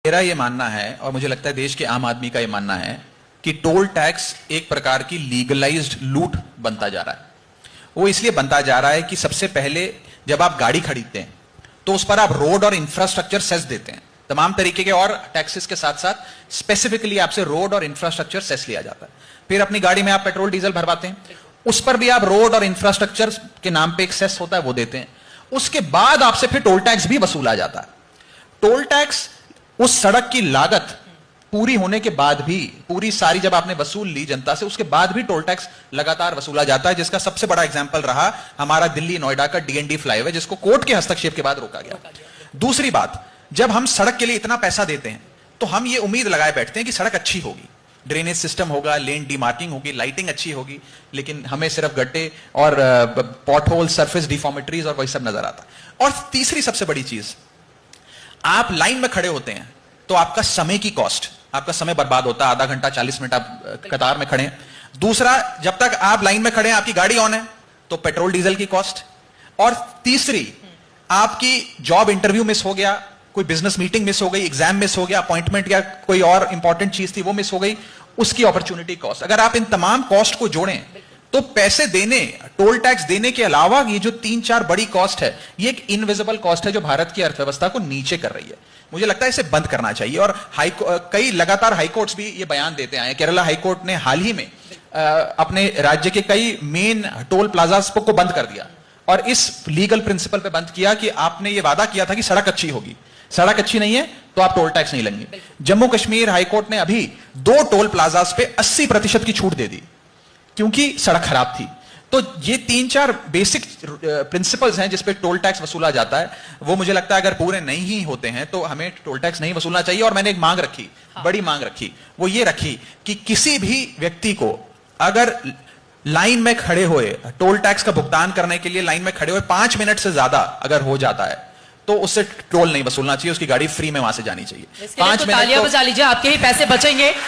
मेरा ये मानना है और मुझे लगता है देश के आम आदमी का ये मानना है कि टोल टैक्स एक प्रकार की लीगलाइज्ड लूट बनता जा रहा है। वो इसलिए बनता जा रहा है कि सबसे पहले जब आप गाड़ी खरीदते हैं तो उस पर आप रोड और इंफ्रास्ट्रक्चर सेस देते हैं, तमाम तरीके के और टैक्सेस के साथ साथ स्पेसिफिकली आपसे रोड और इंफ्रास्ट्रक्चर सेस लिया जाता है। फिर अपनी गाड़ी में आप पेट्रोल डीजल भरवाते हैं, उस पर भी आप रोड और इंफ्रास्ट्रक्चर के नाम पे एक सेस होता है वो देते हैं। उसके बाद आपसे फिर टोल टैक्स भी वसूला जाता है। टोल टैक्स उस सड़क की लागत पूरी होने के बाद भी, पूरी सारी जब आपने वसूल ली जनता से, उसके बाद भी टोल टैक्स लगातार वसूला जाता है, जिसका सबसे बड़ा एग्जांपल रहा हमारा दिल्ली नोएडा का डीएनडी फ्लाईओवर, जिसको कोर्ट के हस्तक्षेप के बाद रोका गया। दूसरी बात, जब हम सड़क के लिए इतना पैसा देते हैं तो हम ये उम्मीद लगाए बैठते हैं कि सड़क अच्छी होगी, ड्रेनेज सिस्टम होगा, लेन डीमार्किंग होगी, लाइटिंग अच्छी होगी, लेकिन हमें सिर्फ गड्ढे और पॉट होल, सरफेस डिफॉर्मेटरीज और वही सब नजर आता। और तीसरी सबसे बड़ी चीज, आप लाइन में खड़े होते हैं तो आपका समय की कॉस्ट, आपका समय बर्बाद होता है, आधा घंटा 40 मिनट आप कतार में खड़े हैं। दूसरा, जब तक आप लाइन में खड़े हैं आपकी गाड़ी ऑन है तो पेट्रोल डीजल की कॉस्ट। और तीसरी, आपकी जॉब इंटरव्यू मिस हो गया, कोई बिजनेस मीटिंग मिस हो गई, एग्जाम मिस हो गया, अपॉइंटमेंट या कोई और इंपॉर्टेंट चीज थी वो मिस हो गई, उसकी अपॉर्चुनिटी कॉस्ट। अगर आप इन तमाम कॉस्ट को जोड़ें तो पैसे देने, टोल टैक्स देने के अलावा ये जो 3-4 बड़ी कॉस्ट है, ये एक इनविजिबल कॉस्ट है जो भारत की अर्थव्यवस्था को नीचे कर रही है। मुझे लगता है इसे बंद करना चाहिए। और कई लगातार हाईकोर्ट्स भी ये बयान देते आए। केरला हाईकोर्ट ने हाल ही में अपने राज्य के कई मेन टोल प्लाजास को बंद कर दिया और इस लीगल प्रिंसिपल पे बंद किया कि आपने ये वादा किया था कि सड़क अच्छी होगी, सड़क अच्छी नहीं है तो आप टोल टैक्स नहीं लेंगे। जम्मू कश्मीर हाईकोर्ट ने अभी 2 टोल प्लाजास पे 80% की छूट दे दी क्योंकि सड़क खराब थी। तो ये 3-4 बेसिक प्रिंसिपल्स हैं जिसपे टोल टैक्स वसूला जाता है, वो मुझे लगता है अगर पूरे नहीं ही होते हैं तो हमें टोल टैक्स नहीं वसूलना चाहिए। और मैंने एक मांग रखी, बड़ी मांग रखी, वो ये रखी कि किसी भी व्यक्ति को अगर लाइन में खड़े हुए, टोल टैक्स का भुगतान करने के लिए लाइन में खड़े हुए 5 मिनट से ज्यादा अगर हो जाता है तो उससे टोल नहीं वसूलना चाहिए, उसकी गाड़ी फ्री में वहां से जानी चाहिए। 5 मिनट तालियां बजा लीजिए, आपके ही पैसे बचेंगे।